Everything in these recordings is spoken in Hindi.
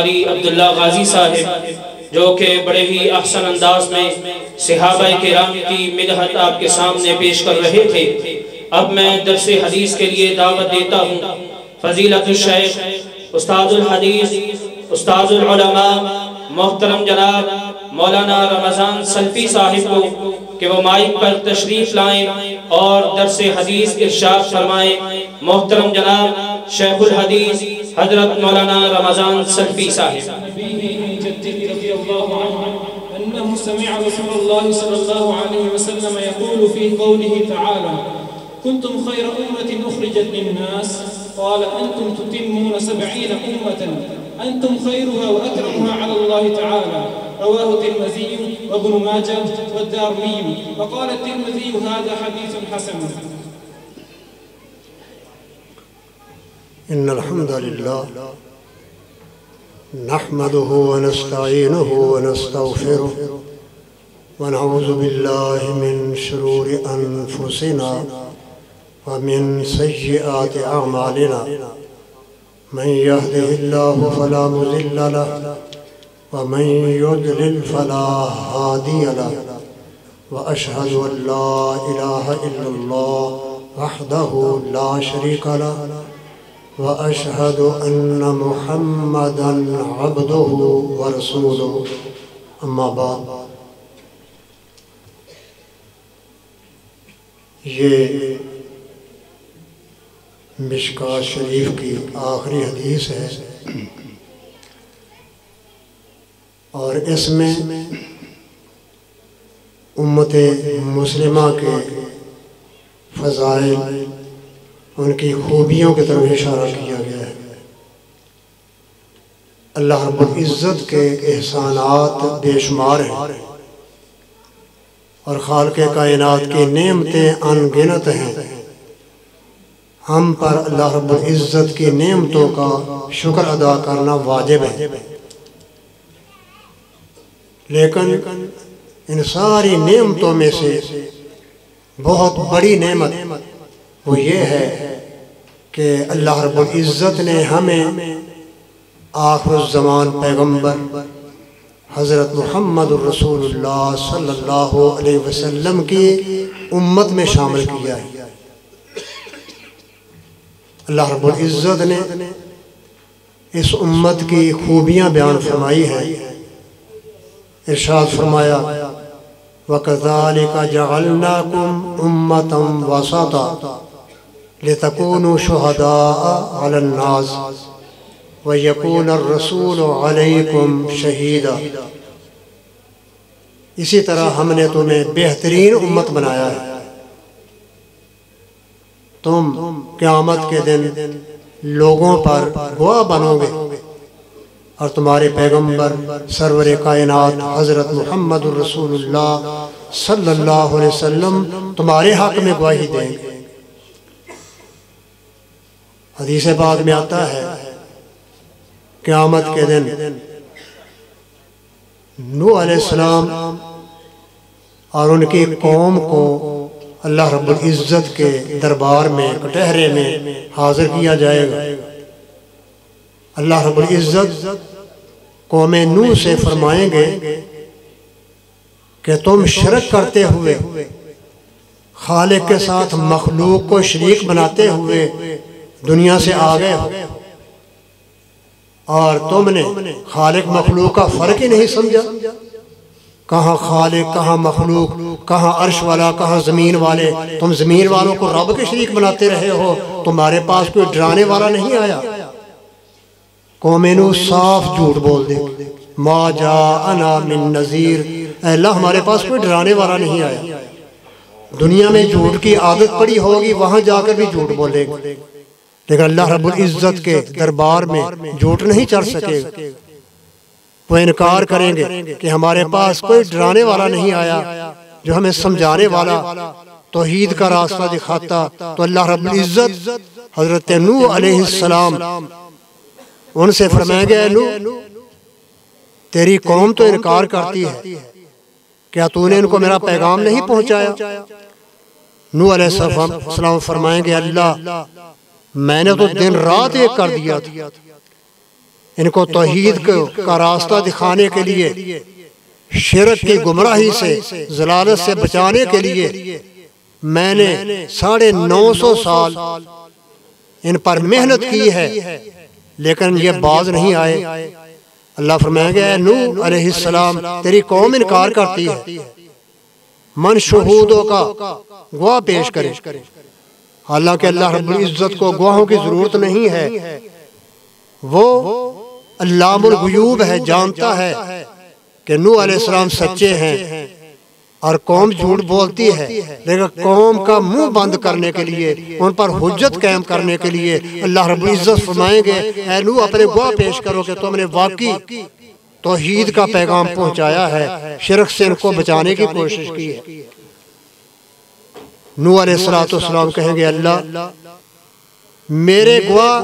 कारी अब्दुल्ला गाजी साहिब, जो कि बड़े ही अहसन अंदाज में सहाबा किराम की मिदहत आपके सामने पेश कर रहे थे। अब मैं दर्स हदीस के लिए दावत देता हूँ फजीलतुल शेख उस्ताजुल हदीस उस्ताजुल उलमा मोहतरम जनाब मौलाना रमज़ान सल्फी साहिब को कि वो माइक पर तशरीफ लाएं और दर्स हदीस इरशाद फरमाएं। मोहतरम जनाब शेखुल हदीस हजरत मौलाना रमज़ान सल्फी साहिब। समिअ रसूलुल्लाह सल्लल्लाहु अलैहि वसल्लम यक़ूलु फ़ी क़ौलिही तआला कुन्तुम खैरा उम्मतिन उख़रिजत लिन्नास क़ाल अंतुम तुतिम्मून सबईन उम्मतन अंतुम खैरुहा व अकरमुहा अलल्लाहि तआला रवाहु तिर्मिज़ी व इब्नु माजाह व दारमी व क़ाल तिर्मिज़ी हाज़ा हदीसुन हसन। इन्नल हम्दुलिल्लाह नहमदुहु व नस्तईनुहु व नस्तगफिरुहु व नऊज़ु बिल्लाहि मिन शुरूरि अनफुसिना व मिन सय्यिआति अअमालिना मन यहदिहिल्लाहु फला मुज़िल्ल लहु व मन युज़लिल फला हादिय लहु व अशहदु अन ला इलाहा इल्लल्लाह वहदहु ला शरीका लहु व अशहदु अन्न मुहम्मदन अब्दुहु व रसूलुहु अम्मा बाद। ये मिशकात शरीफ की आखिरी हदीस है और इसमें उम्मते मुस्लिमा के फ़ज़ाइल उनकी खूबियों की तरफ इशारा किया गया है। अल्लाह रब्बुल इज़्ज़त के एहसानात बेशुमार हैं और खालिक़े कायनात की नेमतें अनगिनत हैं। हम पर अल्लाह रब्बुल इज़्ज़त की नेमतों का शुक्र अदा करना वाजिब है, लेकिन इन सारी नेमतों में से बहुत बड़ी नेमत वो ये है कि अल्लाह रब्बुल इज़्ज़त ने हमें आखिरुज़्ज़मान पैगम्बर हज़रत मुहम्मदुर रसूलुल्लाह सल्लल्लाहु अलैहि वसल्लम की उम्मत में शामिल किया है। अल्लाह रब्बुल इज़्ज़त ने इस उम्मत की खूबियाँ बयान फरमाई हैं। इरशाद फरमाया वकज़ालिका जअलनाकुम उम्मतन वसता लितकूनु शुहदाअ अलन्नास व यकूनर रसूलु अलैकुम शहीदा। इसी तरह हमने तुम्हें बेहतरीन उम्मत बनाया है, तुम क़यामत के दिन लोगों पर गवाह बनोगे और तुम्हारे पैगंबर सरवर कायनात हज़रत मुहम्मदुर रसूलुल्लाह सल्लल्लाहु अलैहि वसल्लम तुम्हारे हक़ में गवाही देंगे। हदीस पाक में आता है क़यामत के दिन नूह अलैहिस्सलाम और उनकी कौम को अल्लाह रब्बुल इज़्ज़त के दरबार में कटहरे में हाजिर किया जाएगा। अल्लाह रब्बुल इज़्ज़त कौम नूह से फरमाएंगे कि तुम शिरक करते हुए खालिक के साथ मखलूक को शरीक बनाते हुए दुनिया से आ गए हो और तुमने खालिक मखलूक का फ़र्क ही नहीं समझा। कहाँ खालिक, कहाँ मखलूक, कहाँ अर्श वाला, कहाँ ज़मीन वाले। तुम ज़मीन वालों को रब के शरीक बनाते रहे हो, तुम्हारे पास कोई डराने वाला नहीं आया। कौम नूह साफ झूठ बोल दे, मा जाअना मिन नज़ीर, अल्लाह हमारे पास कोई डराने वाला नहीं आया। दुनिया में झूठ की आदत पड़ी होगी, वहाँ जाकर भी झूठ बोलेंगे, लेकिन अल्लाह रब्बुल इज़्ज़त के दरबार में झूठ नहीं चढ़ सकेगा। वो इनकार करेंगे कि हमारे पास कोई डराने वाला नहीं आया जो हमें समझाने वाला, तौहीद का रास्ता दिखाता। तो अल्लाह रब्बुल इज़्ज़त हज़रत नूह अलैहिस्सलाम उनसे फरमाएंगे, नूह तेरी कौम तो इनकार करती है, क्या तूने इनको मेरा पैगाम नहीं पहुंचाया? नूह अलैहिस्सलाम फरमाएंगे, अल्लाह मैंने तो दिन रात एक कर दिया था, इनको तौहीद का रास्ता दिखाने के लिए, शिरक की गुमराही से, ज़लालत से बचाने के लिए मैंने 950 साल इन पर मेहनत की है, लेकिन ये बाज नहीं आए। अल्लाह फरमाएंगे नूह अलैहिस्सलाम तेरी कौम इनकार करती है, मन शहूदों का गवाह पेश करे। हालांकि अल्लाह रब्बुल इज्जत को गवाहों की जरूरत नहीं है, वो अल्लामुल गुयूब है, जानता है कि नूह अलैहिस्सलाम सच्चे हैं और कौम झूठ बोलती है, लेकिन कौम का मुंह बंद करने के लिए, उन पर हुज्जत कायम करने के लिए अल्लाह रब्बुल इज्जत फरमाएंगे ऐ नूह अपने गवाह पेश करो कि तुमने वाकई तौहीद का पैगाम पहुंचाया है, शिरक से इनको बचाने की कोशिश की है। नूह अलैहिस्सलाम कहेंगे अल्लाह मेरे गवाह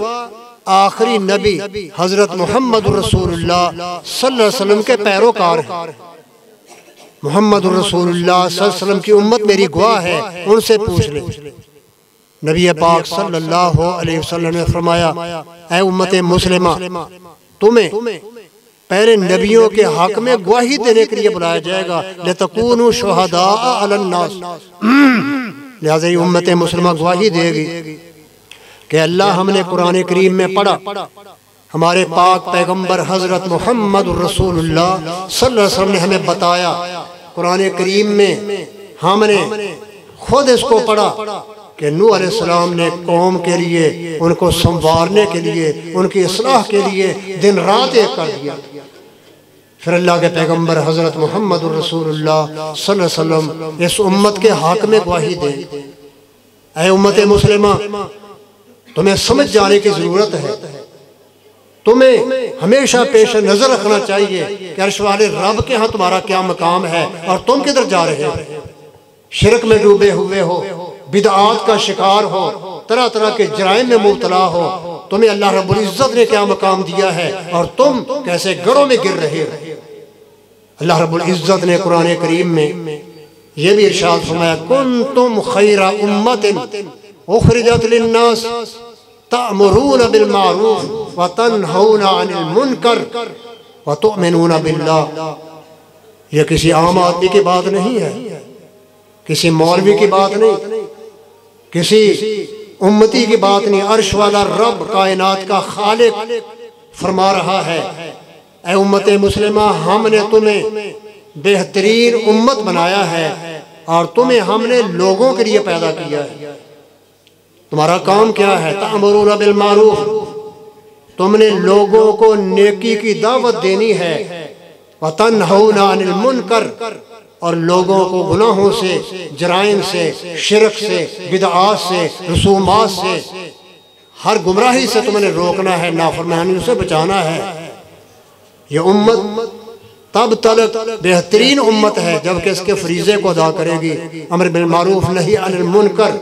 आखिरी नबी हजरत मोहम्मद रसूलुल्लाह सल्लल्लाहु अलैहि वसल्लम के पैरोकार हैं। मोहम्मद रसूलुल्लाह सल्लल्लाहु अलैहि वसल्लम की उम्मत मेरी गवाह है, उनसे पूछ ले। नबी पाक सल्लल्लाहु अलैहि वसल्लम ने फरमाया ऐ उम्मत मुस्लिमा, तुम्हें पहले नबियों के हक में गवाही देने के लिए बुलाया जाएगा, लितकूनु शुहदा अलन नास, लिहाजा ये उम्मत मुस्लिमा गवाही देगी कि अल्लाह हमने कुरान करीम में पढ़ा, हमारे पाक पैगंबर हजरत मोहम्मद रसूलुल्लाह सल्लल्लाहु अलैहि वसल्लम ने हमें बताया। कुरान करीम में हमने खुद इसको पढ़ा कि नूह अलैहिस्सलाम ने कौम के लिए, उनको संवारने के लिए, उनकी इस्लाह के लिए दिन रात एक कर दिया। फिर अल्लाह के पैगंबर हजरत मोहम्मद रसूलुल्लाह सल्लल्लाहु अलैहि वसल्लम इस उम्मत के हक में गवाही दे। ऐ उम्मत मुस्लिमा, तुम्हें समझ जाने की जरूरत है, तुम्हें हमेशा पेश नजर रखना चाहिए कि अर्श वाले रब के यहाँ तुम्हारा क्या मकाम है और तुम किधर जा रहे हो। शिरक में डूबे हुए हो, बिदआत का शिकार हो, तरह तरह के जराइम में मुब्तला हो, तुम्हें अल्लाह रब्बुल इज्जत ने क्या मकाम दिया है और तुम कैसे गड़ों में गिर रहे हो। अल्लाह रब्बुल इज्जत ने कुरान करीम में यह भी इरशाद फरमाया कुंतुम खैरा उम्मतिन उखरिजत लिन्नास तअमुरूना बिल मारूफ व तनहौना अनिल मुनकर व तुअमिनूना बिल्लाह। यह किसी आम आदमी की बात नहीं है, किसी मौलवी की बात नहीं, किसी उम्मती की बात नहीं। अर्श वाला रब कायनात का खालिक फरमा रहा है ऐ उम्मत मुस्लिमा, हमने तुम्हें बेहतरीन उम्मत बनाया है और तुम्हें हमने लोगों के लिए पैदा किया है। तुम्हारा काम क्या है? तअमुरूना बिल मारूफ, तुमने लोगों को नेकी की दावत देनी है, व तनहौना अनिल मुनकर, और लोगों को गुनाहों से, जराइम से, शिरक से, बिदआत से, रसूमात से, हर गुमराही से तुमने रोकना है, नाफरमानी से बचाना है। यह उम्मत तब तक बेहतरीन उम्मत है जबकि इसके फरीजे को अदा करेगी, अमर बिल मारूफ नही अनिल मुनकर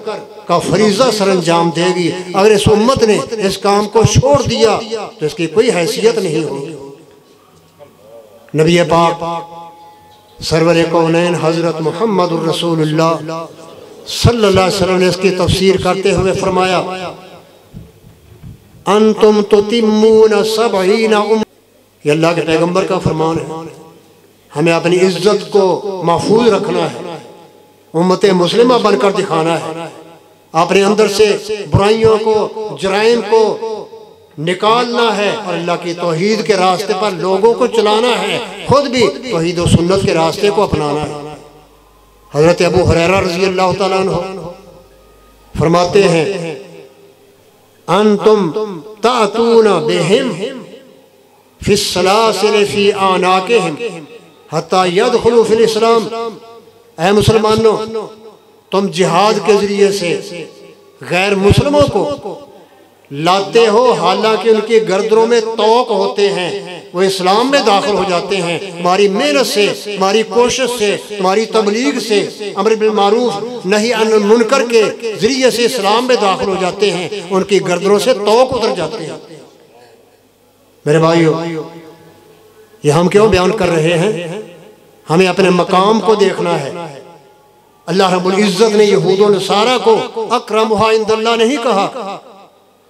का फरीजा सरंजाम देगी। अगर इस उम्मत ने इस काम को छोड़ दिया तो इसकी कोई हैसियत नहीं होगी। नबी पाक सरवर कौनैन हजरत मोहम्मद रसूलुल्लाह सल्लल्लाहु अलैहि वसल्लम ने इसकी तफसीर करते हुए फरमाया अंतुम तुतिम्मूना सबईना, ये अल्लाह के पैगंबर का फरमान है। हमें अपनी इज्जत को महफूज रखना है, उम्मत मुस्लिमा बनकर दिखाना है, अपने अंदर से बुराइयों को, जराइम को निकालना है और अल्लाह की तौहीद के रास्ते पर लोगों को चलाना है, खुद भी तौहीद और सुन्नत के रास्ते को अपनाना है। हजरत अबू हुरैरा रज़ी अल्लाह तआला अन्हु फरमाते हैं अंतुम तातूना बिहिम फिस्सलासिल फी आनाकिहिम हत्ता यदखुलू फिल इस्लाम। ऐ मुसलमानों, तुम जिहाद के जरिए से गैर मुस्लिमों को लाते हो, हालांकि उनकी गर्दनों में तौक होते हैं, वो इस्लाम में दाखिल हो जाते हैं। तुम्हारी मेहनत से, तुम्हारी कोशिश से, तुम्हारी तबलीग से, अमर बिल मारूफ नही अनिल मुनकर के जरिए से इस्लाम में दाखिल हो जाते हैं, उनकी गर्दनों से तौक उतर जाते हैं। मेरे भाइयों, ये हम क्यों बयान कर रहे हैं? हमें अपने मकाम को देखना है। अल्लाह रब्बुल इज्जत ने यहूद और नसारा को अकरमुहा इंदल्लाह नहीं कहा,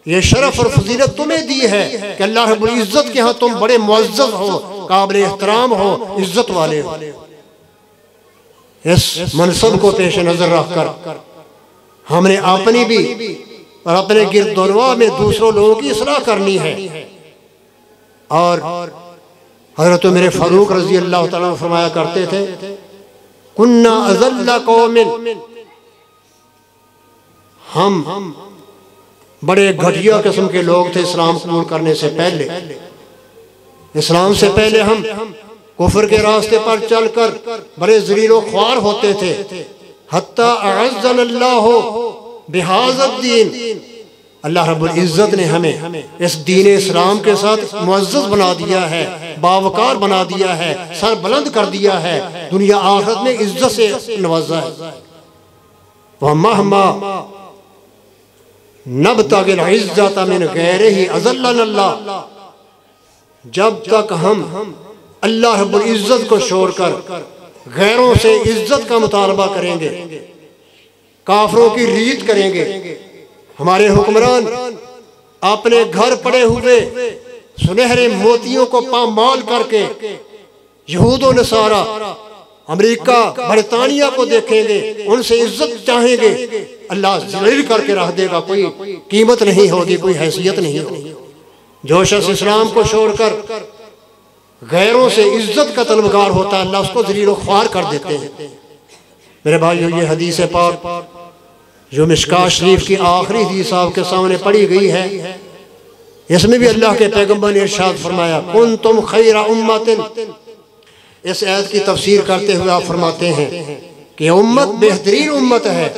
ये शरफ और फजीलत तुम्हें दी है कि अल्लाह रब्बुल इज्जत के यहाँ तुम बड़े मुअज़्ज़ज़ हो, काबिल एहतराम हो, इज्जत वाले हो। इस मनसब को पेश नजर रखकर हमने अपनी भी और अपने गिरदोनवा में दूसरों लोगों की इस्लाह करनी है। और हज़रत मेरे फारूक रज़ी अल्लाह तआला फरमाया करते थे, कुन्ना अज़ल्ला कौमिन, हम बड़े घटिया किस्म के लोग थे इस्लाम कबूल करने से पहले। इस्लाम से पहले हम कुफर के रास्ते पर चलकर बड़े ज़लीलो ख्वार होते थे। हत्ता अअज़्ज़नल्लाहु बिहाज़द्दीन, अल्लाह रब्बुल इज़्ज़त ने हमें इस दीन इस्लाम के साथ मुअज़्ज़ज़ बना दिया है, बावकार बना दिया है, सर बुलंद कर दिया है, दुनिया आखिरत में इज्जत से नवाजा है। वह महमा नबतगिल इज़्ज़त मिन गैरिही अज़ल्लनल्लाह, जब तक हम अल्लाह रब्बुल इज़्ज़त को छोड़कर गैरों से इज्जत का मुतालबा करेंगे, काफरों की रीत करेंगे, हमारे हुक्मरान अपने घर पड़े हुए सुनहरे मोतियों को पामाल करके यहूद व नसारा अमेरिका बरतानिया को देखेंगे, उनसे इज्जत चाहेंगे, अल्लाह ज़लील करके रख देगा, कोई कीमत नहीं होगी, कोई हैसियत नहीं होगी। जो शख्स इस्लाम को छोड़कर गैरों से इज्जत का तलबगार होता है, अल्लाह उसको ज़लील ख्वार कर देते हैं। मेरे भाइयों, ये हदीस पाक जो मिशकात शरीफ की आखिरी हदीस आपके सामने पढ़ी गई है, इसमें भी अल्लाह के पैगम्बर ने इरशाद फरमाया, कुंतुम खैरा उम्मतिन। इस आयत की तफसीर करते हुए आप फरमाते हैं कि उम्मत बेहतरीन उम्मत है,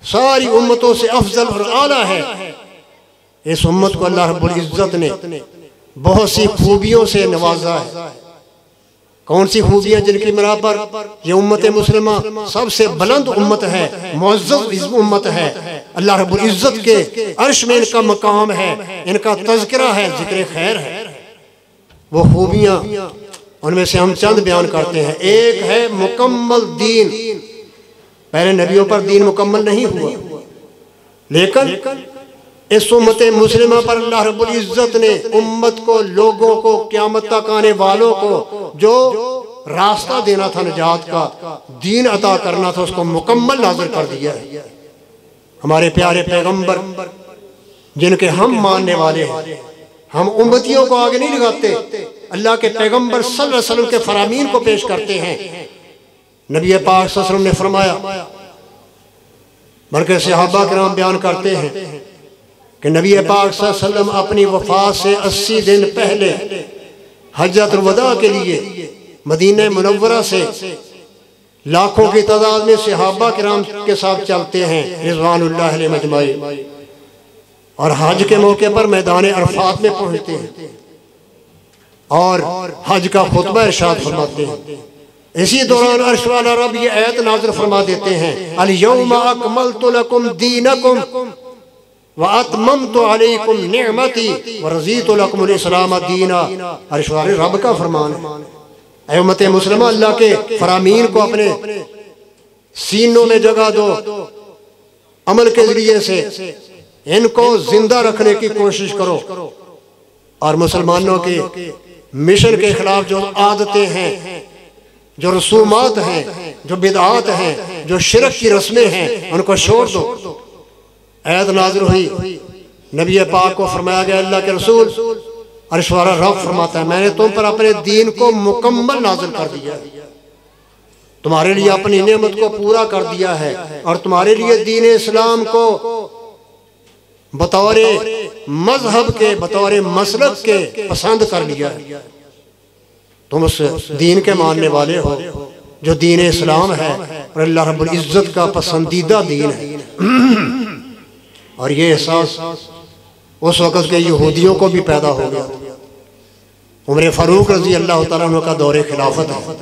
सारी उम्मतों से अफजल और आला है। इस उम्मत को अल्लाह रब्बुल इज्जत ने बहुत सी खूबियों से नवाजा है। कौन सी खूबियां जिनकी बिना पर ये उम्मत मुस्लिमा सबसे बुलंद उम्मत है, मुअज़्ज़ज़ उम्मत है। अल्लाह रब्बुल इज्जत के अर्श में इनका मकाम है, इनका तज़किरा है, जिक्र खैर है। वो खूबियां उनमें से हम चंद बयान करते हैं। एक है मुकम्मल दीन। पहले नबियों पर दीन मुकम्मल नहीं हुआ, लेकिन इस उम्मत मुस्लिमा पर अल्लाह रब्बुल इज्जत ने उम्मत को, लोगों को, क़यामत तक आने वालों को जो रास्ता देना था निजात का, दीन अता करना था, उसको मुकम्मल नाज़िल कर दिया है। हमारे प्यारे पैगंबर जिनके हम मानने वाले हैं, हम उम्मतियों को आगे नहीं लगाते, अल्लाह के पैगंबर सल्लल्लाहु अलैहि वसल्लम के फरामीन को पेश करते हैं। नबी पाक सल्लल्लाहु अलैहि वसल्लम ने फरमाया, बल्कि सहाबा किराम बयान करते हैं कि नबी पाक सल्लल्लाहु अलैहि वसल्लम अपनी वफात से 80 दिन पहले हज्जतुल वदा के लिए मदीना मुनव्वरा से लाखों की तादाद में सहाबा किराम के साथ चलते हैं रिज़वानुल्लाह अलैहिम अजमाइन, और हज के मौके पर मैदान अरफात में पहुंचते हैं और हज का खुतबा इरशाद फरमाते हैं। इसी दौरान अर्श वाला रब ये आयत नाज़िल फरमा देते हैं, अल यौमा अकमलतु लकुम दीनकुम व अतममतु अलैकुम निअमती व रज़ीतु लकुमुल इस्लाम दीना। अर्श वाले रब का फरमान है, ऐ उम्मत मुस्लिमा, अल्लाह के फरामीन को अपने सीनों में जगह दो, अमल के जरिए से इनको जिंदा रखने की कोशिश करो, और मुसलमानों के मिशन के खिलाफ जो आदतें हैं, जो रसूमात हैं, जो बिदआत हैं, जो शिरक की रस्में हैं, उनको छोड़ दो। आयत नाज़िल हुई, नबी पाक को फरमाया गया, अल्लाह के रसूल अर्श वाला रब फरमाता है, मैंने तुम पर अपने दीन को मुकम्मल नाज़िल कर दिया है, तुम्हारे लिए अपनी नेमत को पूरा कर दिया है, और तुम्हारे लिए दीन इस्लाम को बतौर मजहब के, बतौर मसलक के पसंद कर लिया है। तुम उस दीन के मानने वाले हो जो दीन इस्लाम है, और अल्लाह रब्बुल इज्जत का पसंदीदा दीन है। और ये एहसास उस वक़्त के यहूदियों को भी पैदा हो गया। उमर फारूक रज़ी अल्लाह तआला अन्हु का दौरे खिलाफत है,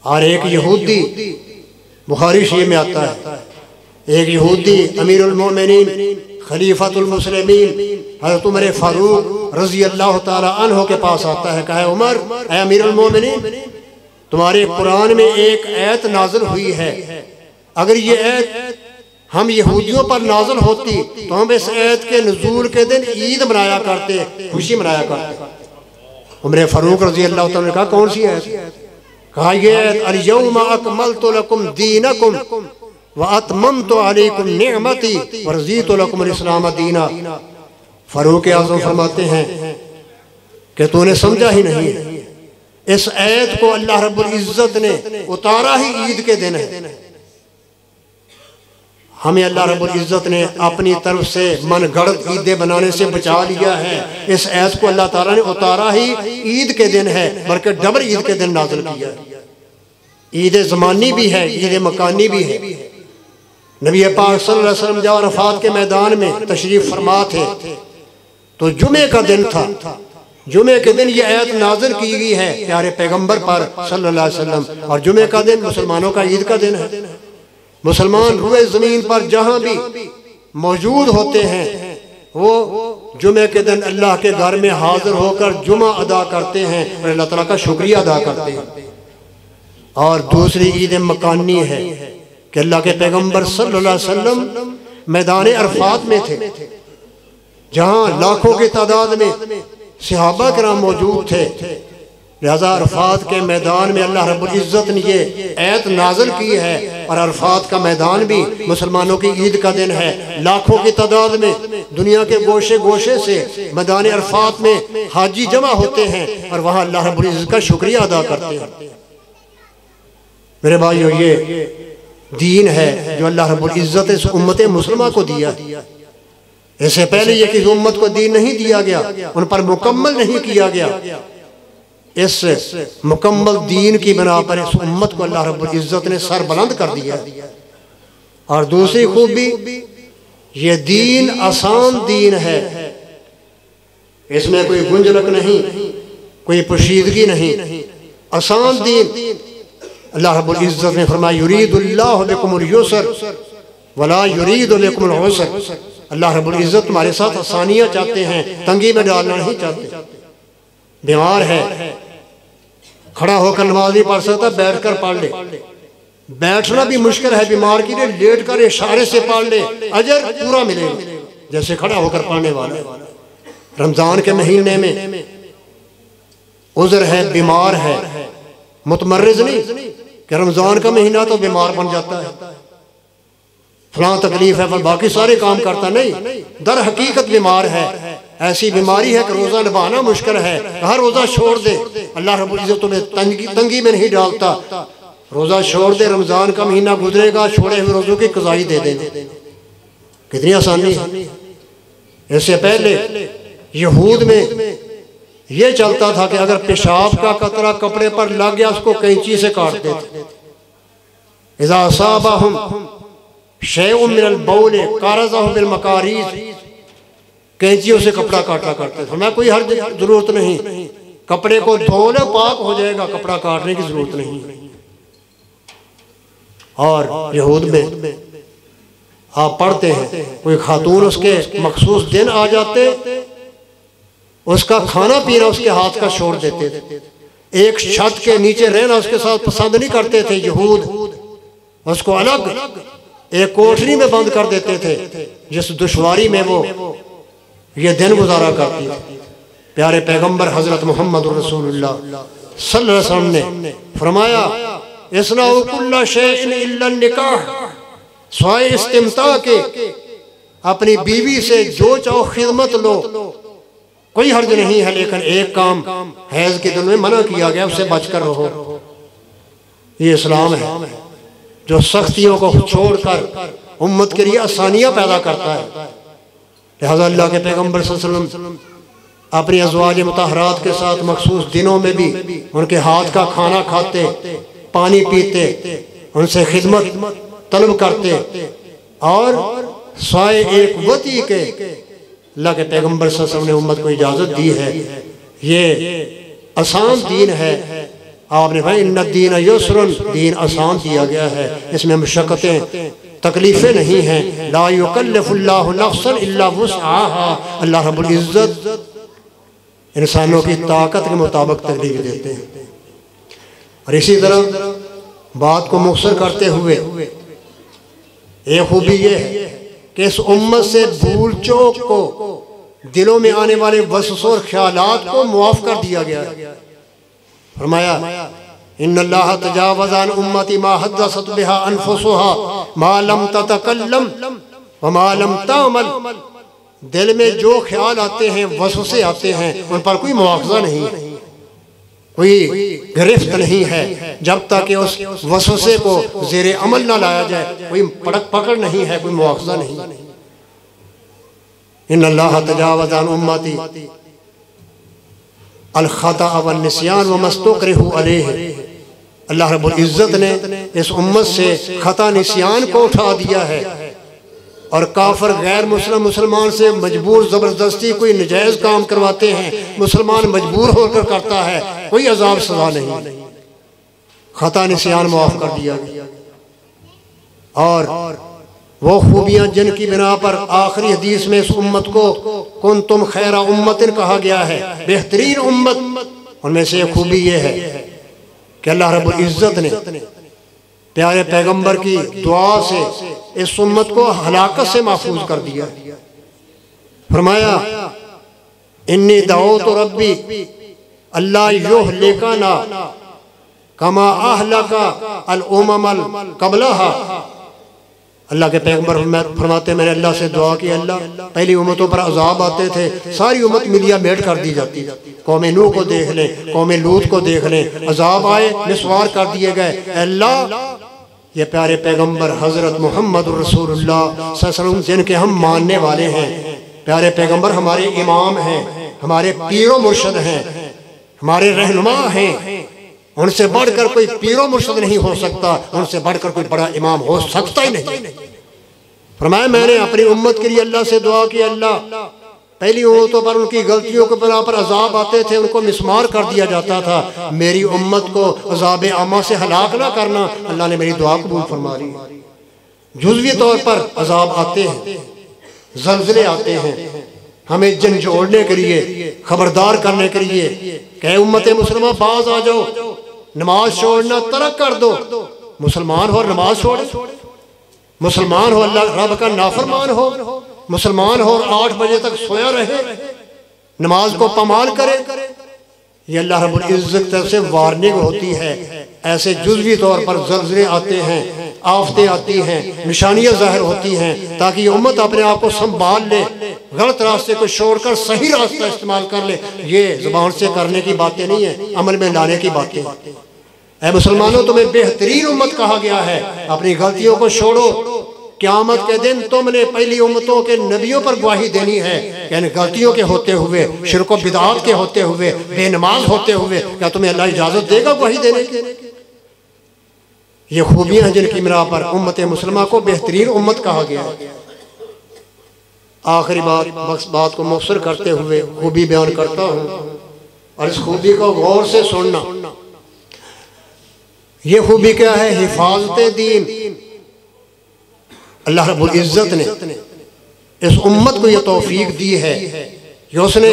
और एक यहूदी, बुखारी शरीफ में आता है, एक यहूदी अमीरुल मोमिनीन खलीफतुल मुस्लिमीन हज़रत उमर फारूक रज़ी अल्लाह तआला अन्हु के पास आता है, कहा, उमर, ऐ अमीरुल मोमिनीन, तुम्हारे कुरान में एक आयत नाज़िल हुई है, अगर ये आयत हम यहूदियों पर नाज़िल होती तो हम इस ऐत के नुज़ूल के दिन ईद मनाया करते, खुशी मनाया करते। उमर फारूक रज़ी अल्लाह तआला ने कहा कौन सी ऐत? कहा ये अल-यौमा अकमलतु लकुम दीनकुम व अतममतु अलैकुम निअमती व रज़ीतु लकुम अल-इस्लाम दीना। फारूक आज़म फरमाते हैं कि तूने समझा ही नहीं, इस ऐत को अल्लाह रब्बुल इज़्ज़त ने उतारा ही ईद के दिन है। हमें अल्लाह रब्बुल इज़्ज़त ने अपनी तरफ से मन गढ़त ईदें बनाने से बचा लिया है। इस ऐत को अल्लाह ताला ने उतारा ही ईद के दिन है, बल्कि डबल ईद के दिन नाज़िल किया है। ईद ज़मानी भी है, ईद मकानी भी है। नबी पाक सल्लल्लाहु अलैहि वसल्लम जब अरफात के मैदान में तशरीफ फरमा थे तो जुमे का दिन था। जुमे के दिन ये आयत नाज़िल की गई है प्यारे पैगंबर पर सल्लल्लाहु अलैहि वसल्लम। और जुमे का दिन मुसलमानों का ईद का दिन है। मुसलमान रुए ज़मीन पर जहाँ भी मौजूद होते हैं वो जुमे के दिन अल्लाह के घर में हाजिर होकर जुमा अदा करते हैं और अल्लाह ताला का शुक्रिया अदा करते हैं। और दूसरी ईद मकानी है कि अल्लाह के पैगंबर सल्लल्लाहु अलैहि वसल्लम मैदान अरफात में थे, जहाँ लाखों की तादाद में सहाबा किराम मौजूद थे। लिहाजा अरफात के मैदान में अल्लाह रब्बुल इज़्ज़त ने ये ऐत नाज़िल की है। और अरफात का मैदान भी मुसलमानों की ईद का दिन है। लाखों की तादाद में दुनिया के गोशे गोशे से मैदान अरफात में हाजी जमा होते हैं और वहाँ अल्लाह रब्बुल इज़्ज़त का शुक्रिया अदा करते हैं। मेरे भाइयों, ये दीन है जो अल्लाह रब्बुल इज़्ज़त इस उम्मत मुस्लिमा को दिया। इससे पहले ये किसी उम्मत को दीन नहीं दिया गया, उन पर मुकम्मल नहीं किया गया। इस मुकम्मल दीन की बिना पर इस उम्मत को अल्लाह रब्बुल इज़्ज़त ने सर बुलंद कर दिया। और दूसरी खूबी, ये दीन आसान दीन है, इसमें कोई गुंजलक नहीं, कोई पोशीदगी नहीं, आसान दीन। अल्लाह रब्बुल इज़्ज़त ने फरमाया युरीदुल्लाहु बिकुमुल युस्र वला युरीदु बिकुमुल उसर। अल्लाह रब्बुल इज़्ज़त तुम्हारे साथ आसानियाँ चाहते हैं, तंगी में डालना नहीं चाहते। बीमार है, खड़ा होकर नमाज नहीं पढ़ सकता, बैठ कर पढ़ ले। बैठना भी मुश्किल है बीमार के लिए, लेट कर इशारे से पढ़ ले, अजर पूरा मिलेगा जैसे खड़ा होकर पढ़ने वाला। रमजान के महीने में उज़र है, बीमार है, मुतमर्रिज़ नहीं कि रमजान का महीना तो बीमार बन जाता है, फलां तकलीफ है पर बाकी सारे काम करता नहीं। दर हकीकत बीमार है, ऐसी बीमारी है कि रोज़ा निभाना मुश्किल है। हर रोज़ा छोड़ दे, अल्लाह रब्बुल इज़्ज़त तुम्हें तंगी में नहीं डालता। रोज़ा छोड़ दे, रमज़ान का महीना गुजरेगा, छोड़े हुए रोज़ों की कज़ाई दे देना। कितनी आसानी है। इससे पहले यहूद में ये चलता था कि अगर पेशाब का कतरा कपड़े पर लग गया उसको कैंची से काटते थे। इज़ा असाबहुम शैउम मिनल बौल कारज़हुम बिल मकारीज़, कैंचियों से कपड़ा काटा करते थे। मैं कोई हर जरूरत नहीं, कपड़े को धो ले पाक हो जाएगा, कपड़ा काटने की जरूरत नहीं। और यहूद में आप पढ़ते हैं कोई खातून उसके मखसूस दिन आ जाते, उसका खाना पीना उसके हाथ का छोड़ देते थे। एक छत के नीचे रहना उसके साथ पसंद नहीं करते थे यहूद, उसको अलग एक कोठरी में बंद कर देते थे, जिस दुश्वारी में वो ये दिन गुजारा करती थी। प्यारे पैगंबर हजरत मोहम्मद रसूलुल्लाह सल्लल्लाहु अलैहि वसल्लम ने फरमाया इस्नाउ कुल्ला शैइन इल्ला निकाह, स्वाए इस्तिमता के अपनी बीवी से जो चाहो खिदमत लो, कोई हर्ज नहीं है, लेकिन एक काम हैज के दिन में मना किया गया, उससे बचकर रहो। ये इस्लाम है जो सख्तियों को छोड़कर उम्मत के लिए आसानियां पैदा करता है। लिहाजा अल्लाह के पैगंबर सल्लल्लाहु अलैहि वसल्लम अपनी अज़वाज मुतहरात के साथ मखसूस दिनों में भी उनके हाथ का खाना खाते, पानी पीते, उनसे खिदमत तलब करते और स्वाए एक वती के अल्लाह के पैगंबर सल्लल्लाहु अलैहि वसल्लम ने उम्मत को इजाज़त दी है। ये आसान दीन है। आपने भाई इन्ना दीन युस्रुन, दीन आसान दिया गया है, इसमें मशक्क़तें तकलीफें नहीं हैं। ला युकल्लिफुल्लाहु नफ्सन इल्ला वुस्अहा, अल्लाह रब्बुल इज़्ज़त इंसानों की ताकत के मुताबिक तकलीफ देते हैं। और इसी तरह बात को मुख्तसर करते हुए एक खूबी ये है कि इस उम्मत से भूल चूक को, दिलों में आने वाले वसवसों और ख्यालात को मुआफ कर दिया गया है। फरमाया इन्नल्लाह तजावज़ अन उम्मती मा हद्दसत बिहा अनफुसुहा मा लम ततकल्लम व मा लम तामल। दिल में जो ख्याल आते हैं, वसवसे आते हैं, उन पर कोई मुआवजा नहीं है, कोई गिरफ्त नहीं है जब तक कि उस वसवसे को ज़ेरे अमल ना लाया जाए। कोई पकड़ नहीं है, कोई मुआवजा नहीं। इन्नल्लाह तजावज़ अन उम्मती अल खता व निस्यान व मस्तुकरिहु अलैहि। अल्लाह रब्बुल इज़्ज़त ने इस उम्मत से खता निस्यान को उठा दिया है और काफिर गैर मुसलमान से मजबूर ज़बरदस्ती कोई नजायज़ काम करवाते हैं, मुसलमान मजबूर होकर करता है, कोई अजाब सजा नहीं, खता निस्यान माफ़ कर दिया गया। और वो खूबियाँ जिनकी बिना पर आखिरी हदीस में इस उम्मत को कुंतुम खैरा उम्मतिन कहा गया है, बेहतरीन उम्मत, उनमें से एक खूबी ये है कि अल्लाह रब्बुल इज़्ज़त ने प्यारे पैगंबर की दुआ से इस उम्मत को हलाकत से महफूज कर दिया। फरमाया इन्नी दाऊतु रब्बी अल्लाह युहलिकना कमा अहलका अल उममल कबलहा। अल्लाह के पैगंबर फरमाते मैंने अल्लाह से दुआ की, अल्लाह पहली उम्मतों पर अजाब आते थे, सारी उम्मत मिलिया मेट कर दी जाती। कौम नूह को देख लें, कौम लूत को देख लें, अजाब आए निस्वार कर दिए गए। अल्लाह ये प्यारे पैगंबर हजरत मोहम्मद रसूलुल्लाह सल्लल्लाहु अलैहि वसल्लम जिनके हम मानने वाले हैं, प्यारे पैगंबर हमारे इमाम हैं, हमारे पीरो मुर्शद हैं, हमारे रहनुमा हैं, उनसे बढ़कर कोई पीरो मुर्शद नहीं हो सकता, उनसे बढ़कर कोई बड़ा इमाम हो सकता ही नहीं। फरमाया मैंने अपनी उम्मत के लिए अल्लाह से दुआ की, अल्लाह पहली उम्मतों पर उनकी गलतियों के बराबर अजाब आते थे, उनको मिसमार कर दिया जाता था, मेरी उम्मत को अजाब आमा से हलाक ना करना। अल्लाह ने मेरी दुआ कबूल फरमा ली। जुज़वी तौर पर अजाब आते हैं, ज़लज़ले आते हैं, हमें झंझोड़ने के लिए, खबरदार करने के लिए कहे उम्मत मुसलमान बाज आ जाओ, नमाज छोड़ना तरक कर दो। मुसलमान हो और नमाज छोड़े, मुसलमान हो अल्लाह रब का नाफरमान हो, मुसलमान हो और 8 बजे तक सोया रहे, नमाज को पमाल करे, ये अल्लाह रब्बुल इज़्ज़त तरफ से वार्निंग होती है। ऐसे जुज़वी तौर पर ज़लज़ले आते हैं, आफतें आती हैं, निशानियां ज़ाहिर होती हैं, ताकि ये उम्मत अपने आप को संभाल ले, गलत रास्ते को छोड़कर सही रास्ता इस्तेमाल कर ले। ये ज़बान से करने की बातें नहीं है, अमल में लाने की बातें। ऐ मुसलमानों तुम्हें बेहतरीन उम्मत कहा गया है, अपनी गलतियों को छोड़ो। क़यामत के दिन तुमने पहली उम्मतों के नबियों पर गवाही देनी है, यानी गलतियों के होते हुए, शिर्क व बिदअत के होते हुए, बेनमाज होते हुए, क्या तुम्हें अल्लाह इजाजत देगा गवाही देने की? ये खूबियां हैं जिनकी बिना पर उम्मत मुसलमा को बेहतरीन उम्मत कहा गया है। आखिरी बात को मुख्तसर करते हुए खूबी बयान करता हूँ, और इस खूबी को गौर से सुनना। ये खूबी क्या है? हिफाजत दीन। अल्लाह रब्बुल इज़्ज़त ने इस उम्मत को यह तौफीक दी है कि उसने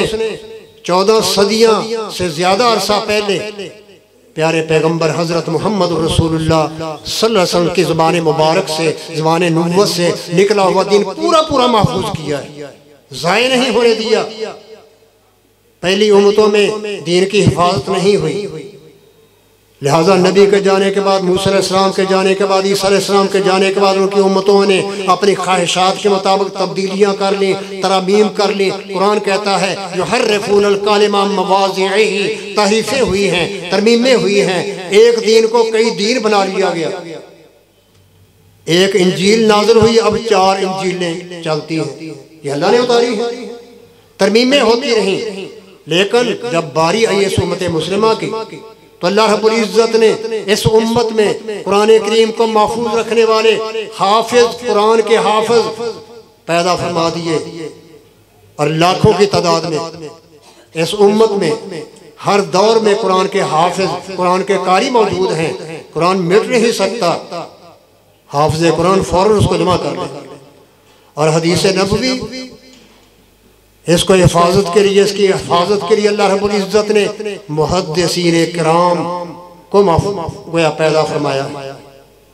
14 सदियां से ज्यादा अरसा पहले प्यारे पैगंबर हजरत मोहम्मद रसूलुल्लाह सल्लल्लाहु अलैहि वसल्लम की ज़बान मुबारक से, ज़बान नबुव्वत से निकला हुआ दीन पूरा पूरा महफूज किया है, ज़ाय नहीं होने दिया। पहली उम्मतों में दीन की हिफाजत नहीं हुई, लिहाजा नबी के जाने के बाद, मूसा अलैहिस्सलाम के जाने के बाद, ईसा अलैहिस्सलाम के जाने के बाद उनकी उम्मतों ने अपनी ख्वाहिशात के मुताबिक तब्दीलियाँ कर ली, तरामीम कर ली। कुरान कहता है युहर्रिफूनल कलिमा मवाज़िही, तहरीफें हुई हैं, तरमीमें हुई हैं, एक दीन को कई दीन बना लिया गया। एक इंजील नाज़िल हुई, अब 4 इंजीलें चलती हैं, ये अल्लाह ने उतारी है। तरमीमें होती रहीं, लेकिन जब बारी आई इस उम्मत मुस्लिमा की, तो अल्लाह रब्बुल इज़्ज़त ने इस उम्मत में कुरान करीम को महफूज रखने वाले हाफिज, कुरान के हाफिज पैदा फरमा दिए, और लाखों की तादाद में इस उम्मत में हर दौर में कुरान के हाफिज, कुरान के कारी मौजूद हैं। कुरान मिट नहीं सकता, हाफिज कुरान फौरन उसको जमा कर ले। और हदीस नबवी इसको हिफाजत के लिए, इसकी हिफाजत के लिए अल्लाह रब्बुल इज़्ज़त ने मुहद्दिसीन किराम को गोया पैदा फरमाया।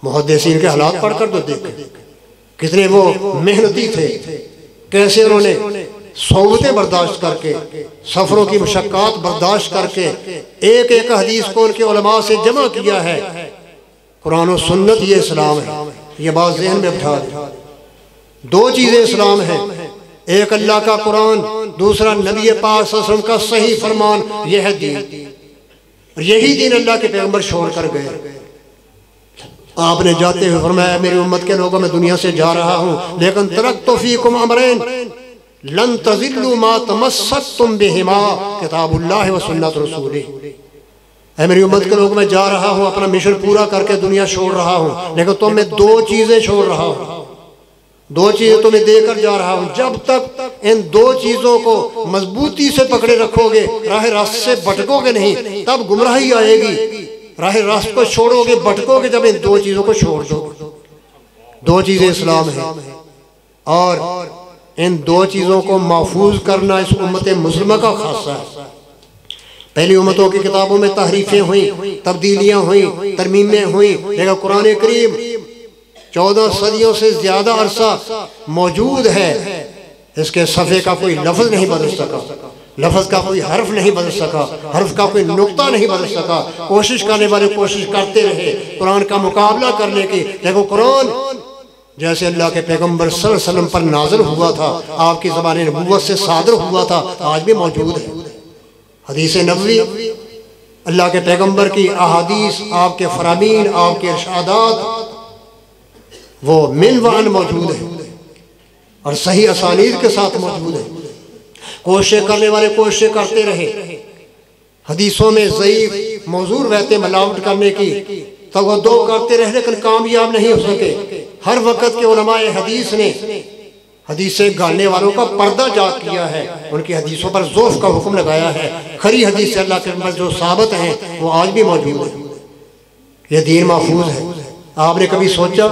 मुहद्दिसीन के हालात पढ़कर तो देखें, कितने वो मेहनती थे, कैसे उन्होंने सोबतें बर्दाश्त करके, सफरों की मुशक्कात बर्दाश्त करके एक एक हदीस को उनके उलमा से जमा किया है। कुरान और सुन्नत ये इस्लाम है, ये बात ज़हन में बिठा दें। दो चीज़ें इस्लाम हैं, एक अल्लाह का कुरान, दूसरा नबी पाक सल्लल्लाहु अलैहि वसल्लम का सही फरमान। यह है दीन, और यही दीन अल्लाह के पैगंबर छोड़ कर गए। आपने जाते हुए फरमाया, मेरी उम्मत के लोगों में दुनिया से जा रहा हूँ, लेकिन तरक्तु फीकुम अमरैन लन तज़िल्लू मा तमस्सकतुम बिहिमा किताबुल्लाह व सुन्नत रसूलिही। ऐ मेरी उम्मत के लोगों में जा रहा हूँ, अपना मिशन पूरा करके दुनिया छोड़ रहा हूँ, लेकिन तुम में दो चीजें छोड़ रहा हूँ, दो चीजें तुम्हें देकर जा रहा हूँ। जब तक इन दो चीजों को मजबूती से पकड़े रखोगे, राह रास्ते से भटकोगे नहीं, तब गुमराही आएगी। राह रास्ते को छोड़ोगे, भटकोगे जब इन दो चीजों को छोड़ दो। दो चीजें इस्लाम है, और इन दो चीजों को महफूज करना इस उम्मत मुस्लिमा का खासा है। पहली उम्मतों की किताबों में तहरीफें हुई, तब्दीलियां हुई, तरमीमें हुई, लेकिन कुरान करीम 14 सदियों से ज्यादा अरसा मौजूद है। इसके सफ़े का कोई लफ्ज़ नहीं बदल सका, लफ्ज़ का कोई हर्फ नहीं बदल सका, हर्फ का कोई नुक्ता नहीं बदल सका। कोशिश करने वाले कोशिश करते रहे कुरान का मुकाबला करने की। देखो, कुरान जैसे अल्लाह के पैगंबर सल्लल्लाहु अलैहि वसल्लम पर नाज़िल हुआ था, आपकी ज़बान नबुव्वत से सादर हुआ था, आज भी मौजूद है। हदीस नबवी, अल्लाह के पैगंबर की अहादीस, आपके फरामीन, आपके इरशादात, वो मिन व अन मौजूद है और सही असानीद के साथ मौजूद है। कोशिश करने वाले कोशिश करते रहे, हदीसों में ज़ईफ मौजूद रहते मिलावट करने की तवज्जो करते रहे, लेकिन कामयाब नहीं हो सके। हर वक्त के उलमाए हदीस ने हदीस से गाने वालों का पर्दा जा किया है, उनकी हदीसों पर ज़ोफ़ का हुक्म लगाया है। खरी हदीस से अल्लाह के पैगंबर जो साबित हैं वो आज भी मौजूद है। ये दीन महफूज है। आपने कभी सोचा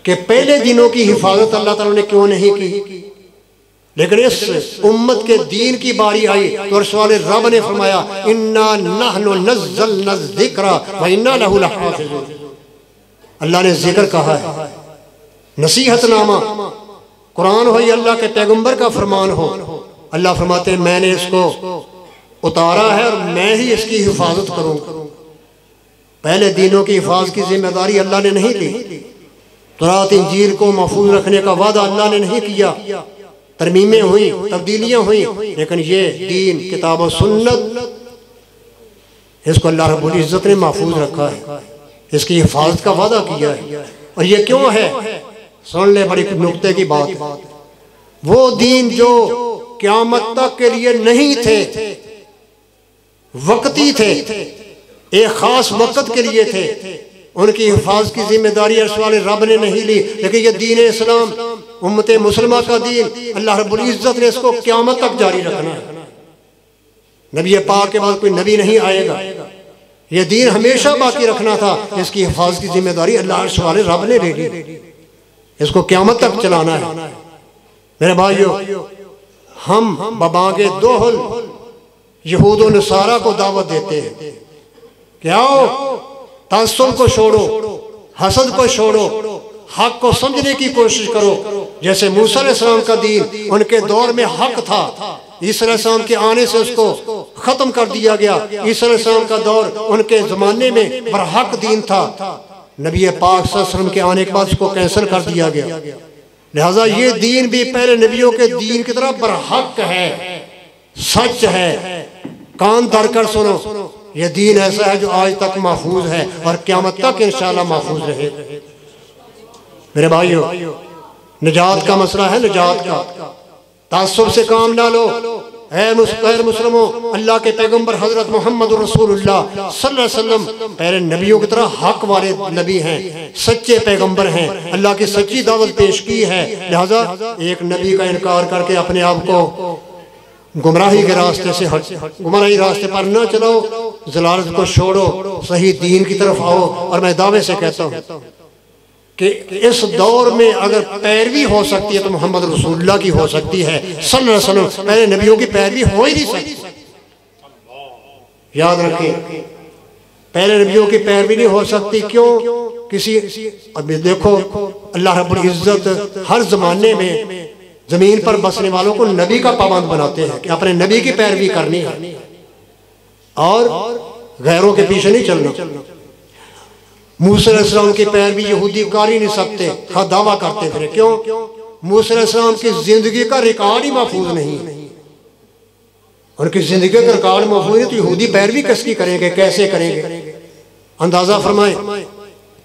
कि पहले दिनों की हिफाजत अल्लाह ताला ने क्यों नहीं की? लेकिन इस उम्मत के दीन की बारी आई तो अर्श वाले रब ने फरमाया, इन्ना नहनु नज़्ज़लना ज़िक्रा व इन्ना लहु लहाफ़िज़ून। अल्लाह ने जिक्र कहा है, नसीहतनामा कुरान हो या अल्लाह के पैगंबर का फरमान हो। अल्लाह फरमाते हैं, मैंने इसको उतारा है और मैं ही इसकी हिफाजत करूँगा। पहले दिनों की हिफाजत की जिम्मेदारी अल्लाह ने नहीं ली। तौरात इंजील को महफूज रखने का वादा अल्लाह ने नहीं किया। तरमीमें हुई, तब्दीलियां हुई, लेकिन ये दीन, किताब और सुन्नत, इसको अल्लाह रब्बुल इज़्ज़त ने महफूज रखा है, इसकी हिफाजत का वादा किया है। और ये क्यों है? सुन ले बड़ी नुक्ते की बात। वो दीन जो क़यामत तक के लिए नहीं थे, वक्ती थे, एक खास वक्त के लिए थे, उनकी हिफाजत की जिम्मेदारी अर्श वाले रब ने नहीं ली। लेकिन ये दीन इस्लाम, उम्मत मुस्लिमा का दीन, अल्लाह रब्बुल इज़्ज़त ने इसको क़यामत तक जारी रखना है। नबी पाक के बाद कोई नबी नहीं आएगा, ये दीन हमेशा बाकी रखना था। इसकी हिफाजत की जिम्मेदारी अल्लाह अर्श वाले रब ने ले ली, इसको क़यामत तक चलाना है। मेरे भाइयों, हम बबागे दोहल यहूद और नसारा को दावत देते हैं कि आओ, तासुब को छोड़ो, हसद को छोड़ो, हक को समझने की कोशिश करो। जैसे मूसा अलैहिस्सलाम का दीन उनके दौर में हक था, ईसा अलैहिस्सलाम के आने से उसको खत्म कर दिया गया। ईसा अलैहिस्सलाम का दौर उनके जमाने में बरहक दीन था, नबी पाक सल्लल्लाहु अलैहि वसल्लम के आने के बाद इसको कैंसिल कर दिया गया। लिहाजा ये दीन भी पहले नबियों के दीन की तरह बरहक है, सच है। कान धर कर सुनो, ये दीन ऐसा है जो आज तक महफूज है और क़यामत तक इंशाअल्लाह महफूज रहेगा। मेरे भाइयों, निजात का मसला है, निजात का। तासुब से काम ना लो। ऐ मुस्लिमों, अल्लाह के पैगंबर हजरत मोहम्मद रसूलुल्लाह सल्लल्लाहु अलैहि वसल्लम पहले नबियों की तरह हक वाले नबी हैं, सच्चे पैगंबर हैं, अल्लाह की सच्ची दावत पेश की है। लिहाजा एक नबी का इनकार करके अपने आप को गुमराही के रास्ते से गुमराही रास्ते पर न चलाओ, जलालत को छोड़ो, सही दीन की तरफ आओ। और मैं दावे से कहता हूँ कि इस दौर में अगर पैरवी हो सकती है तो मोहम्मद रसूलुल्लाह की हो सकती है सल्लल्लाहु अलैहि वसल्लम। पहले नबियों की पैरवी हो ही नहीं सकती। याद रखें, पहले नबियों की पैरवी नहीं हो सकती। क्यों? किसी, अभी देखो अल्लाह रब्बुल इज्जत हर जमाने में जमीन पर बसने वालों को नबी का पाबंद बनाते हैं कि अपने नबी की पैरवी करनी है और गैरों के पीछे नहीं चलना। मूसा अलैहिस्सलाम की पैरवी यहूदी कर ही नहीं सकते, हाँ दावा करते फिर। क्यों? मूसा अलैहिस्सलाम की जिंदगी का रिकॉर्ड ही महफूज नहीं, उनकी जिंदगी का रिकॉर्ड महफूज है तो यहूदी पैरवी किसकी करेंगे, कैसे करेंगे? अंदाजा फरमाए,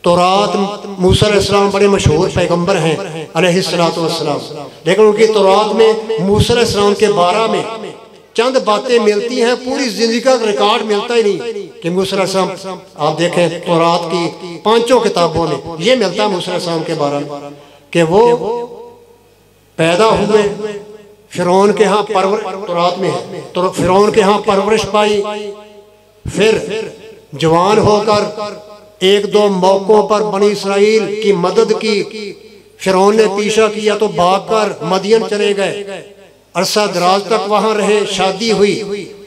तौरात मूसा अलैहिस्सलाम बड़े मशहूर पैगंबर हैं अलैहिस्सलातु वस्सलाम, लेकिन उनकी तौरात में मूसा अलैहिस्सलाम के बारे में चंद बातें मिलती हैं, पूरी जिंदगी का रिकॉर्ड मिलता ही नहीं कि मूसा अलैहिस्सलाम, आप देखें तौरात की 5 किताबों में ये मिलता है मूसा अलैहिस्सलाम के बारे में कि वो पैदा हुए, फिरौन के यहाँ तौरात में है तो फिरौन के यहाँ परवरिश पाई, फिर जवान होकर 1-2 मौकों पर बनी इसराइल की मदद की, फिरौन ने पीछा किया तो भागकर मदियन चले गए, अरसा दराज तक वहां रहे, शादी हुई,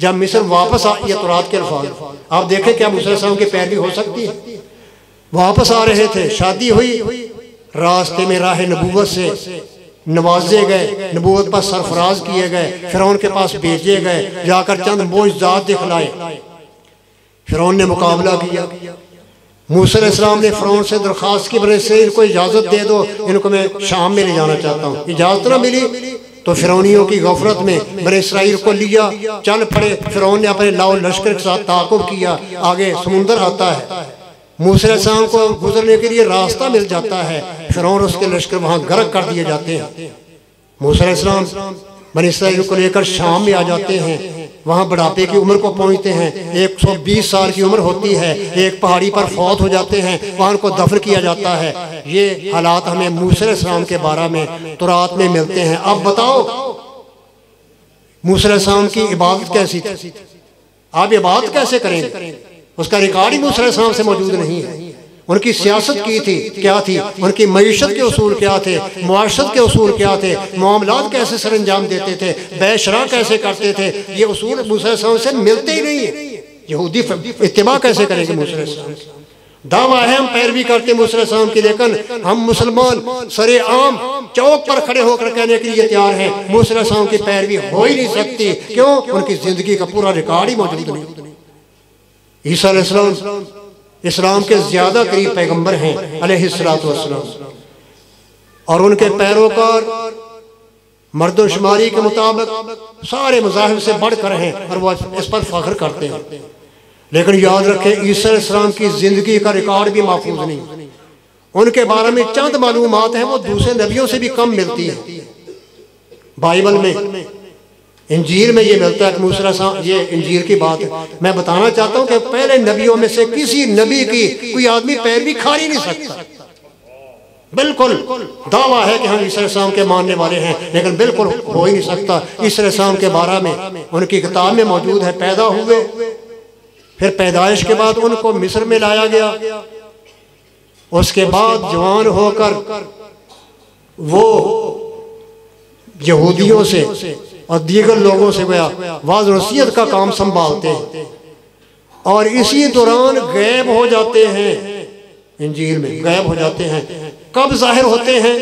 जब मिस्र वापस आ, ये तौरात के अल्फाज आप देखें क्या मूसा अलैहिस्सलाम की पैरवी हो सकती है? वापस आ रहे थे, शादी हुई, रास्ते में राह नबूवत से नवाजे गए, नबूवत पर सरफराज किए गए, फिरौन के पास भेजे गए, जाकर चंद मोजज़ात दिखलाए, फिरौन ने मुकाबला किया। मूसा अलैहिस्सलाम ने फिरौन से दरख्वास्त की, बने से इनको इजाज़त दे दो, इनको मैं शाम में ले जाना चाहता हूँ। इजाज़त ना मिली तो फिरौनियों की गफलत में बने इसराइल को लिया, चल पड़े। फिरौन ने अपने लाओ लश्कर के साथ ताक़ुब किया, आगे समुंदर आता है, मूसा अलैहिस्सलाम को गुजरने के लिए रास्ता मिल जाता है, फिरौन उसके लश्कर वहाँ गर्क कर दिए जाते हैं। मूसा अलैहिस्सलाम बनी इसराइल को लेकर शाम में आ जाते हैं, वहाँ बुढ़ापे की उम्र को पहुँचते हैं, 120 साल की उम्र होती है, एक पहाड़ी पर फौत हो जाते हैं, वहाँ उनको दफन किया जाता है। ये हालात हमें मूसा अलैहिस्सलाम के बारे में तौरात में मिलते हैं। अब बताओ मूसा अलैहिस्सलाम की इबादत कैसी थी, आप इबादत कैसे करेंगे? उसका रिकॉर्ड ही मूसा अलैहिस्सलाम से मौजूद नहीं है। उनकी सियासत की थी क्या थी, उनकी मईशत के उसूल क्या थे, मुआशरत के उसूल क्या थे, मामलात कैसे सर अंजाम देते थे, बेशरा कैसे करते थे, ये उसूल मूसा अलैहिस्सलाम से मिलते ही नहीं है। यहूदी इत्तिबा कैसे करेंगे मूसा अलैहिस्सलाम? दावा है हम पैरवी करते मूसा अलैहिस्सलाम की, लेकिन हम मुसलमान सरे आम चौक पर खड़े होकर कहने के लिए तैयार हैं मूसा अलैहिस्सलाम की पैरवी हो ही नहीं सकती। क्यों? उनकी जिंदगी का पूरा रिकॉर्ड ही मौजूद नहीं। ईसा अलैहिस्सलाम इस्लाम के ज्यादा करीब पैगंबर हैं अलैहिस्सलातु वस्सलाम, और उनके पैरोकार मर्दोशुमारी के मुताबिक सारे मज़ाहिब से बढ़कर हैं और वो इस पर फख्र करते हैं। लेकिन याद रखें ईसा अलैहिस्सलाम की जिंदगी का रिकॉर्ड भी महफूज नहीं, उनके बारे में चंद मालूमात हैं वो दूसरे नबियों से भी कम मिलती है। बाइबल में इंजील में ये मिलता है कि मूसा अलैहिस्सलाम, ये इंजील की बात है, मैं बताना चाहता हूँ कि पहले नबियों में से किसी नबी की कोई आदमी पैरवी खा ही नहीं सकता। बिल्कुल दावा है कि हम ईसा अलैहिस्सलाम के मानने वाले हैं, लेकिन बिल्कुल हो ही नहीं सकता। ईसा अलैहिस्सलाम के बारे में उनकी किताब में मौजूद है, पैदा हुए, फिर पैदाइश के बाद उनको मिस्र में लाया गया, उसके बाद जवान होकर वो यहूदियों से और दीगर लोगों से गया वाज़ नसीहत का काम संभालते हैं, और इसी दौरान गायब हो जाते हैं। इंजील में गायब हो जाते हैं। कब जाहिर होते हैं?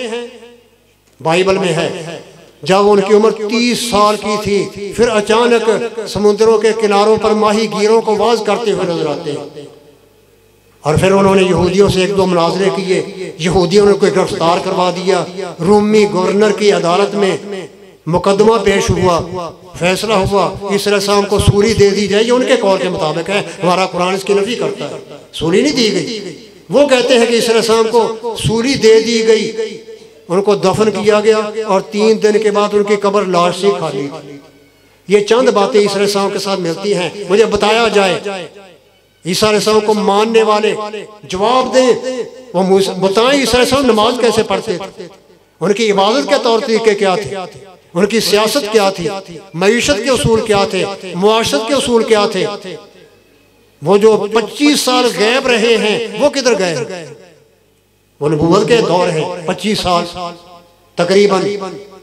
बाइबल में है जब उनकी उम्र 30 साल की थी, फिर अचानक समुद्रों के किनारों पर माही गिरों को वाज करते हुए नजर आते हैं। और फिर उन्होंने यहूदियों से 1-2 मुनाजरे किए, यहूदियों ने कोई गिरफ्तार करवा दिया, रूमी गवर्नर की अदालत में मुकदमा पेश हुआ, फैसला हुआ ईसा अलैहिस्सलाम को सूली दे दी जाए। ये उनके कौल के मुताबिक है, हमारा कुरान इसकी नफी करता है, सूली नहीं दी गई। वो कहते हैं कि ईसा अलैहिस्सलाम को सूली दे दी गई, उनको दफन किया गया और 3 दिन के बाद उनकी कब्र लाश से खाली थी। ये चंद बातें ईसा अलैहिस्सलाम के साथ मिलती हैं। मुझे बताया जाए ईसा अलैहिस्सलाम को मानने वाले जवाब दें, वो बताएं ईसा अलैहिस्सलाम नमाज कैसे पढ़ते थे, उनकी इबादत के तौर तरीके क्या थे, उनकी सियासत क्या थी, मईशत के उसूल क्या थे, मुआशरत के उसूल क्या थे। वो जो 25 साल गायब रहे हैं वो किधर गए? वो नबूवत के दौर है 25 साल तकरीबन,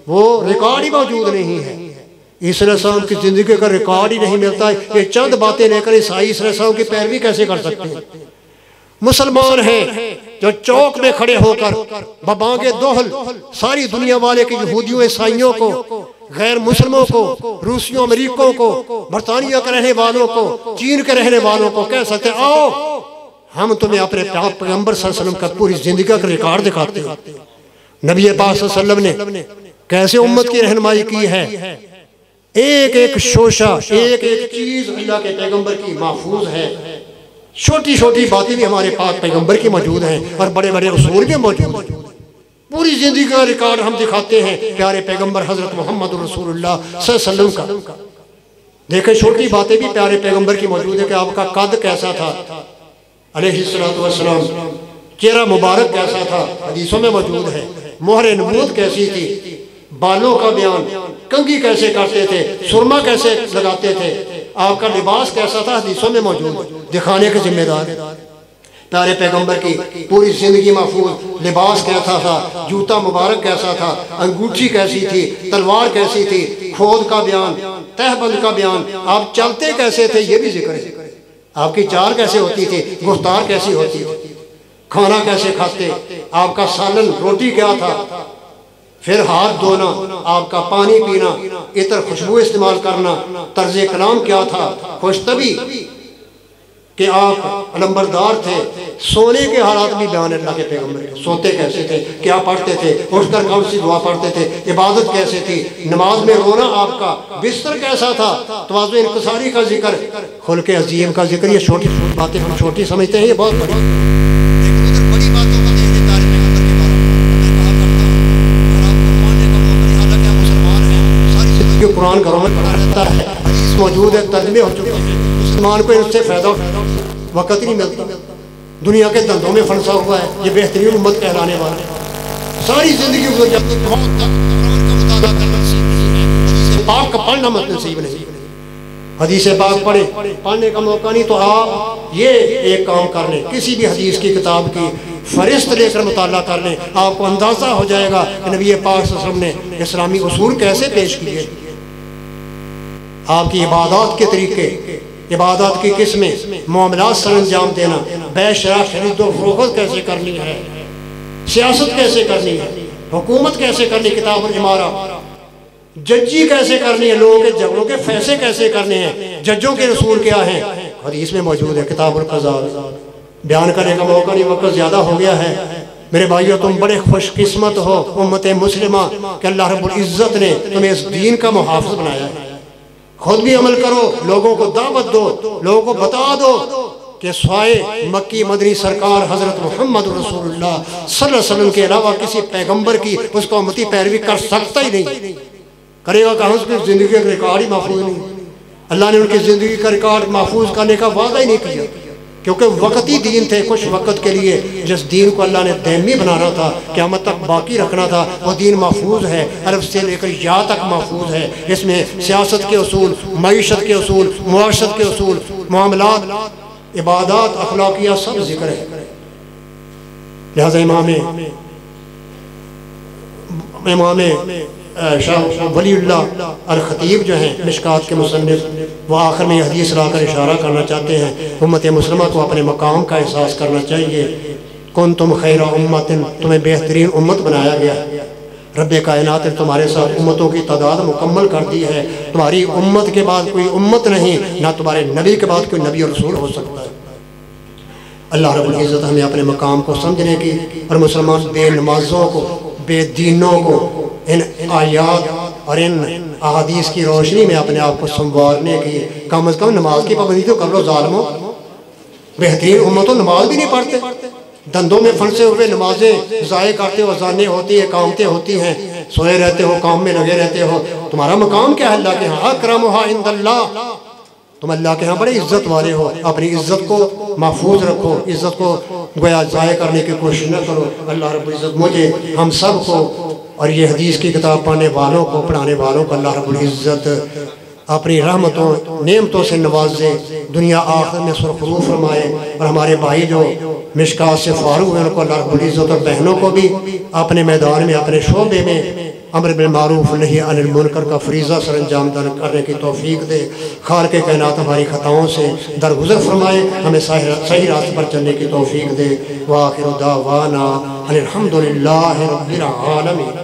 वो रिकॉर्ड ही मौजूद नहीं है। ईसा अलैहिस्सलाम की जिंदगी का रिकॉर्ड ही नहीं मिलता है। ये चंद बातें लेकर ईसाई ईसा अलैहिस्सलाम की पैरवी कैसे कर सकते हैं? मुसलमान हैं जो चौक में खड़े होकर बबांगे दोहल सारी दुनिया वाले के यहूदियों ईसाइयों को, गैर मुस्लिमों को, रूसियों अमेरिकों को, बरतानिया के रहने वालों को, चीन के रहने वालों को कह सकते आओ हम तुम्हें अपने पैगंबर सल्लल्लाहु अलैहि वसल्लम का पूरी जिंदगी का रिकॉर्ड दिखाते हैं। नबी पाक सल्लल्लाहु अलैहि वसल्लम ने कैसे उम्मत की रहनुमाई की है। एक एक शोशा, एक एक चीज अल्लाह के पैगंबर की महफूज है। छोटी छोटी बातें भी हमारे पाक पैगंबर की मौजूद हैं और बड़े बड़े उसूल भी मौजूद हैं। पूरी जिंदगी का रिकॉर्ड हम दिखाते हैं प्यारे पैगंबर हजरत मोहम्मद रसूलुल्लाह सल्लल्लाहु अलैहि वसल्लम का। देखें छोटी बातें भी प्यारे पैगंबर की मौजूद है कि आपका कद कैसा था अलैहिस्सलातु वस्सलाम, चेहरा मुबारक कैसा था हदीसों में मौजूद है, मोहर नबूवत कैसी थी, बालों का बयान, कंघी कैसे करते थे, सुरमा कैसे लगाते थे, आपका लिबास कैसा था हदीसों में मौजूद, दिखाने के जिम्मेदार प्यारे पैगंबर की पूरी जिंदगी महफूज, लिबास कैसा था, जूता मुबारक कैसा था, अंगूठी कैसी थी, तलवार कैसी थी, खोद का बयान, तहबंद का बयान, आप चलते कैसे थे ये भी जिक्र है, आपकी चाल कैसे होती थी, गुफ्तार कैसी होती थी, खाना कैसे खाते, आपका सालन रोटी क्या था, फिर हाथ धोना, आपका पानी पीना, इतर खुशबू इस्तेमाल करना, तर्ज कलाम क्या था, खुशतबी कि आप अलंबरदार थे, सोने के हालात भी बयान अल्लाह के पैगंबर के, सोते कैसे थे, क्या पढ़ते थे, उठकर कौन सी दुआ पढ़ते थे, इबादत कैसे थी, नमाज में रोना आपका बिस्तर कैसा था, तवाज़ु इनकसारी का जिक्र, खुल्क अज़ीम का जिक्र। ये छोटी बातें हम छोटी समझते हैं, ये बहुत बड़ी बातों का देख लेता है पैगंबर के बारे में। मैं कहा करता हूं और आपको मानने का मौका नहीं, हालांकि हम मुसलमान हैं, सारी जिंदगी कुरान घरों में पढ़ा रहता है, हदीस मौजूद है, तर्जुमे हो चुके हैं, मुसलमान को इससे फायदा वक़्त ही नहीं मिलता, दुनिया के धंधों में फंसा हुआ है। ये बेहतरीन उम्मत कहलाने वाले सारी जिंदगी जब तक कुरान का मुताला करना नसीब नहीं है, हदीस पाक का पढ़ना मत नसीब नहीं, हदीस पाक पढ़े, पढ़ने का मौका नहीं तो आप ये एक काम कर लें, किसी भी हदीस की किताब की फरिस्त लेकर मुताला कर लें, आपको अंदाजा हो जाएगा कि नबी पाक सल्लल्लाहु अलैहि वसल्लम ने इस्लामी उसूल कैसे पेश किए, आपकी इबादत के तरीके, इबादत की किस्में, मामलात सर अंजाम देना, बेशरा खरीद व फरोख्त कैसे करनी है, सियासत कैसे करनी है, हुकूमत कैसे करनी, किताब इमारा, जज्जी कैसे करनी है, लोगों के झगड़ों के फैसले कैसे करने हैं, जजों के रसूल क्या हैं, हदीस में मौजूद है। किताबुल क़ज़ा बयान करने का मौका नहीं, वक्त ज़्यादा हो गया है। मेरे भाइयों तुम बड़े खुशकिस्मत हो उम्मत मुस्लिमा कि अल्लाह रब्बुल इज़्ज़त ने तुम्हें इस दीन का मुहाफ़िज़ बनाया है। खुद भी अमल करो, लोगों को दावत दो, लोगों को बता दो कि स्वाए मक्की मदनी सरकार हजरत मोहम्मद रसूलुल्लाह सल्लल्लाहु अलैहि वसल्लम के अलावा किसी पैगंबर की उसको उम्मती पैरवी कर सकता ही नहीं, करेगा कहाँ, उसकी जिंदगी का रिकॉर्ड ही महफूज नहीं, अल्लाह ने उनकी जिंदगी का रिकॉर्ड महफूज करने का वादा ही नहीं किया, क्योंकि वक्ती दीन थे, कुछ वक़्त के लिए जिस दीन को अल्लाह ने दैमी बनाना था, क़यामत तक बाकी रखना था, वो दीन महफूज है, अरब से लेकर या तक महफूज है। इसमें सियासत के उसूल, मईशत के उसूल, मुआशरत के उसूल, मामलात, इबादत, अखलाकियात सब जिक्र है। लिहाजा इमाम शाह वलीउल्लाह अल खतीब जो हैं मिशकात के मुसन्निफ, वो आखिर में हदीस लाकर इशारा करना चाहते हैं उम्मत मुस्लिमा को अपने मकाम का एहसास करना चाहिए। कुंतुम खैरा उम्मतिन, तुम्हें बेहतरीन उम्मत बनाया गया, रब्बे कायनात ने तुम्हारे साथ उम्मतों की तादाद मुकम्मल कर दी है, तुम्हारी उम्मत के बाद कोई उम्मत नहीं, ना तुम्हारे नबी के बाद कोई नबी और रसूल हो सकता है। अल्लाह रब्बुल इज़्ज़त हमें अपने मकाम को समझने की और मुसलमान बेनमाज़ों को, बेदीनों को इन आयात और इन अहादीस की रोशनी में अपने आप को संवारने की कम अज़ कम नमाज की पाबंदी तो कर लो ज़ालिमों। बेहतरीन उम्मतों नमाज भी नहीं पढ़ते, धंधों में फंसे हुए नमाजें ज़ाय करते हो, अज़ानें होती है, कामतें होती हैं, सोए रहते हो, काम में लगे रहते हो। तुम्हारा मकाम क्या है अल्लाह के यहाँ? अकरमुहा इंदल्लाह, तुम अल्लाह के यहाँ बड़े इज्जत वाले हो। अपनी इज्जत को महफूज रखो, इज्जत को गोया ज़ाय करने की कोशिश न करो। अल्लाह रब्बुल इज़्ज़त मुझे, हम सब को और ये हदीस की किताब पढ़ने वालों को, पढ़ाने वालों को अल्लाह रब्बुल इज़्ज़त अपनी रहमतों नेमतों से नवाजे, दुनिया आखिर में सुरखरू फरमाए। और हमारे भाई जो मिशकात से फारूक हुए उनको अल्लाह रब्बुल इज़्ज़त और बहनों को भी अपने मैदान में, अपने शोबे में अमर बिल मारूफ नही अनिल मुनकर का फरीज़ा सर अंजाम करने की तौफीक दे। खालिक़ कायनात हमारी ख़ताओं से दरगुजर फरमाए, हमें सही रास्ते पर चलने की तौफीक दे। व आखिरु दावाना अनिल हम्दुलिल्लाहि रब्बिल आलमीन।